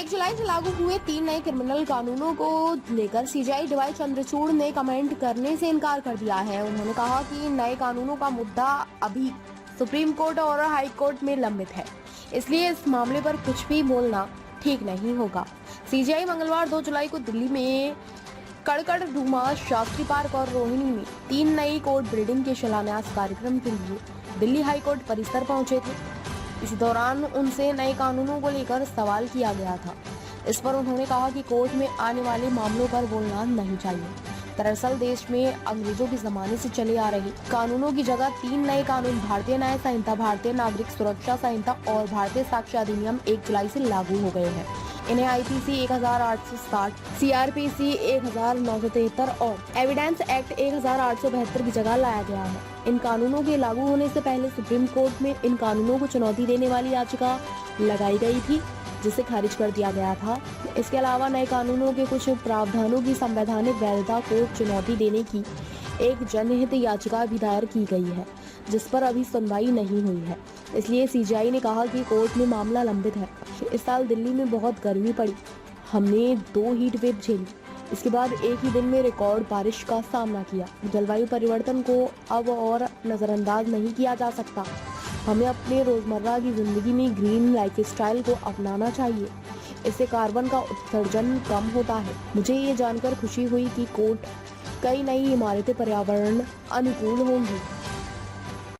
जुलाई से लागू हुए 3 नए क्रिमिनल कानूनों को लेकर सीजेआई डीवाई चंद्रचूड़ ने कमेंट करने से इनकार कर दिया है। उन्होंने कहा कि नए कानूनों का मुद्दा अभी सुप्रीम कोर्ट और हाई कोर्ट में लंबित है, इसलिए इस मामले पर कुछ भी बोलना ठीक नहीं होगा। सीजेआई मंगलवार 2 जुलाई को दिल्ली में कड़कड़ डूमा, शास्त्री पार्क और रोहिणी में 3 नई कोर्ट बिल्डिंग के शिलान्यास कार्यक्रम के लिए दिल्ली हाई कोर्ट परिसर पहुंचे थे। इसी दौरान उनसे नए कानूनों को लेकर सवाल किया गया था। इस पर उन्होंने कहा कि कोर्ट में आने वाले मामलों पर बोलना नहीं चाहिए। दरअसल देश में अंग्रेजों के जमाने से चले आ रहे कानूनों की जगह 3 नए कानून भारतीय न्याय संहिता, भारतीय नागरिक सुरक्षा संहिता और भारतीय साक्ष्य अधिनियम 1 जुलाई से लागू हो गए हैं। इन्हें आईपीसी 1860, सीआरपीसी 1973 और एविडेंस एक्ट 1872 की जगह लाया गया है। इन कानूनों के लागू होने से पहले सुप्रीम कोर्ट में इन कानूनों को चुनौती देने वाली याचिका लगाई गई थी, जिसे खारिज कर दिया गया था। इसके अलावा नए कानूनों के कुछ प्रावधानों की संवैधानिक वैधता को चुनौती देने की एक जनहित याचिका भी दायर की गई है, जिस पर अभी सुनवाई नहीं हुई है। इसलिए सीजेआई ने कहा कि कोर्ट में मामला लंबित है। इस साल दिल्ली में बहुत गर्मी पड़ी, हमने 2 हीट वेव झेली, इसके बाद एक ही दिन में रिकॉर्ड बारिश का सामना किया। जलवायु परिवर्तन को अब और नजरअंदाज नहीं किया जा सकता। हमें अपने रोजमर्रा की जिंदगी में ग्रीन लाइफस्टाइल को अपनाना चाहिए। इससे कार्बन का उत्सर्जन कम होता है। मुझे ये जानकर खुशी हुई कि कोर्ट कई नई इमारतें पर्यावरण अनुकूल होंगी।